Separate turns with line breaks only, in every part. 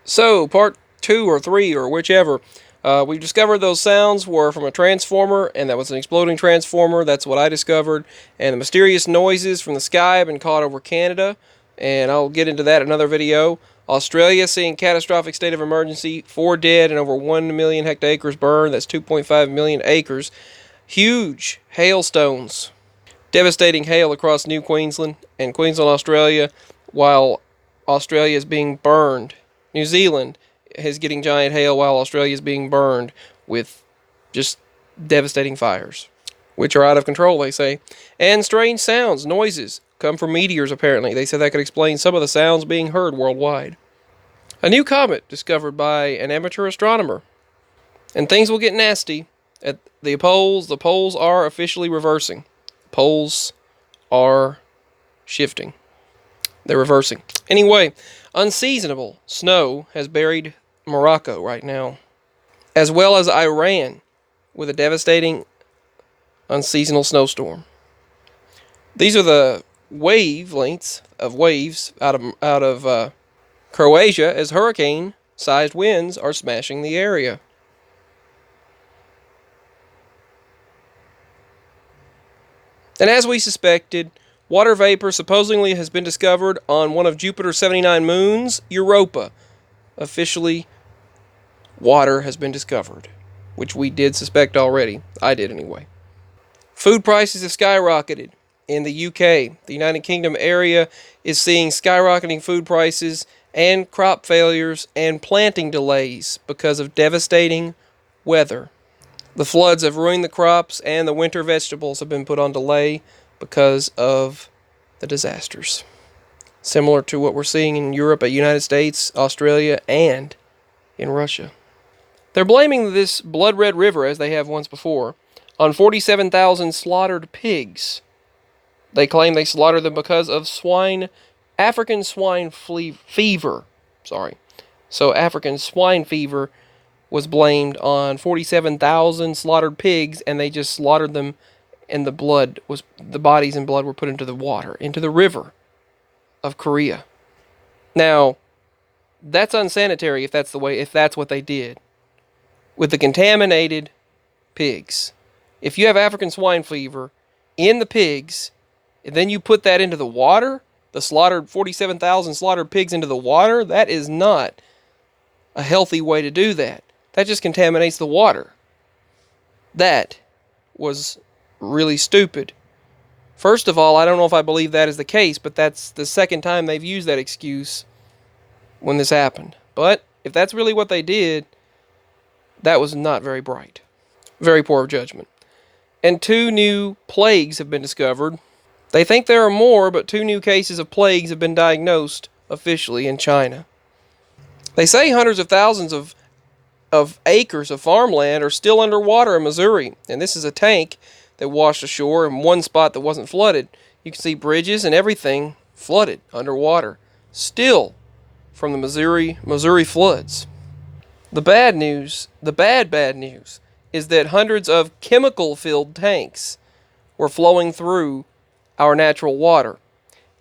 So, part 2 or 3 or whichever, we discovered those sounds were from a transformer, and that was an exploding transformer. That's what I discovered. And the mysterious noises from the sky have been caught over Canada, and I'll get into that in another video. Australia seeing catastrophic state of emergency, 4 dead and over 1 million hectares burned. That's 2.5 million acres. Huge hailstones, devastating hail across New Queensland and Queensland, Australia, while Australia is being burned. New Zealand is getting giant hail while Australia is being burned with just devastating fires, which are out of control, they say. And strange sounds, noises, come from meteors, apparently. They said that could explain some of the sounds being heard worldwide. A new comet discovered by an amateur astronomer. And things will get nasty. At the poles are officially reversing. Poles are shifting. They're reversing. Anyway, unseasonable snow has buried Morocco right now, as well as Iran, with a devastating unseasonal snowstorm. These are the wavelengths of waves out of Croatia as hurricane-sized winds are smashing the area. And as we suspected, water vapor supposedly has been discovered on one of Jupiter's 79 moons, Europa. Officially, water has been discovered, which we did suspect already. I did anyway. Food prices have skyrocketed in the UK. The United Kingdom area is seeing skyrocketing food prices and crop failures and planting delays because of devastating weather. The floods have ruined the crops, and the winter vegetables have been put on delay because of the disasters. Similar to what we're seeing in Europe, the United States, Australia, and in Russia. They're blaming this blood red river, as they have once before, on 47,000 slaughtered pigs. They claim they slaughtered them because of African swine fever. So African swine fever was blamed on 47,000 slaughtered pigs, and they just slaughtered them, and the bodies and blood were put into the water, into the river of Korea. Now, that's unsanitary if that's what they did with the contaminated pigs. If you have African swine fever in the pigs, and then you put that into the water, the 47,000 slaughtered pigs into the water, that is not a healthy way to do that. That just contaminates the water. That was really stupid. First of all, I don't know if I believe that is the case, but that's the second time they've used that excuse when this happened. But if that's really what they did, that was not very bright. Very poor judgment. And 2 new plagues have been discovered. They think there are more, but 2 new cases of plagues have been diagnosed officially in China. They say hundreds of thousands of acres of farmland are still underwater in Missouri, and this is a tank that washed ashore in one spot that wasn't flooded. You can see bridges and everything flooded underwater, still from the Missouri floods. The bad news, bad news, is that hundreds of chemical-filled tanks were flowing through our natural water,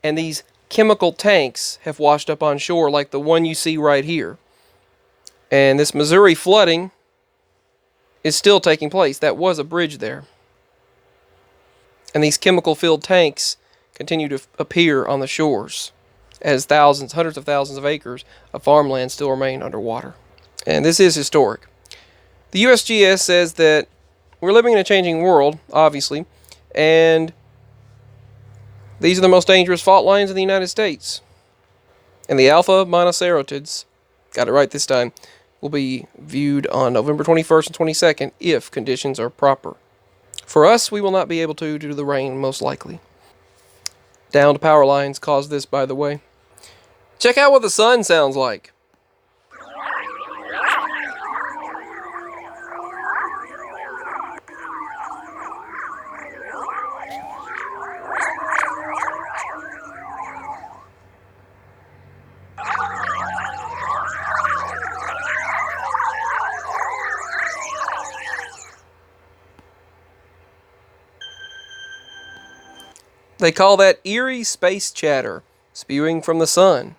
and these chemical tanks have washed up on shore like the one you see right here. And this Missouri flooding is still taking place. That was a bridge there. And these chemical-filled tanks continue to appear on the shores as hundreds of thousands of acres of farmland still remain underwater. And this is historic. The USGS says that we're living in a changing world, obviously, and these are the most dangerous fault lines in the United States. And the alpha monoceratids, got it right this time, will be viewed on November 21st and 22nd if conditions are proper. For us, we will not be able to due to the rain, most likely. Downed power lines caused this, by the way. Check out what the sun sounds like. They call that eerie space chatter, spewing from the sun.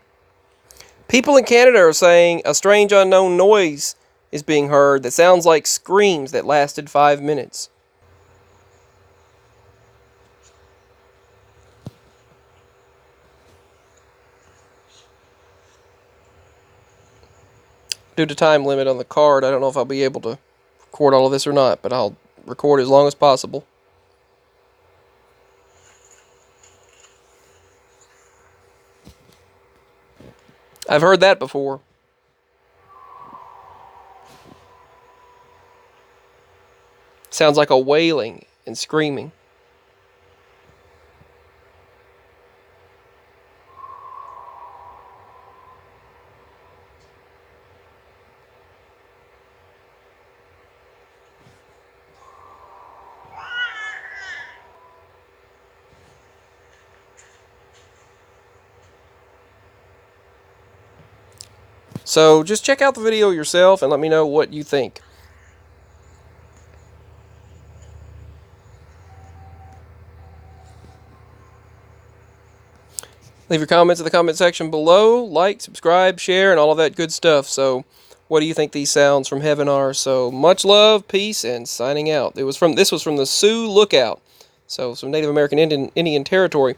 People in Canada are saying a strange unknown noise is being heard that sounds like screams that lasted 5 minutes. Due to time limit on the card, I don't know if I'll be able to record all of this or not, but I'll record as long as possible. I've heard that before. Sounds like a wailing and screaming. So just check out the video yourself and let me know what you think. Leave your comments in the comment section below. Like, subscribe, share, and all of that good stuff. So what do you think these sounds from heaven are? So much love, peace, and signing out. This was from the Sioux Lookout. So some Native American Indian territory.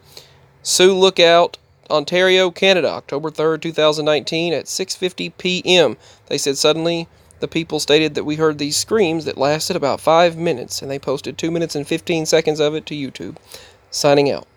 Sioux Lookout, Ontario, Canada, October 3rd, 2019 at 6:50 p.m. They said suddenly the people stated that we heard these screams that lasted about 5 minutes, and they posted 2 minutes and 15 seconds of it to YouTube. Signing out.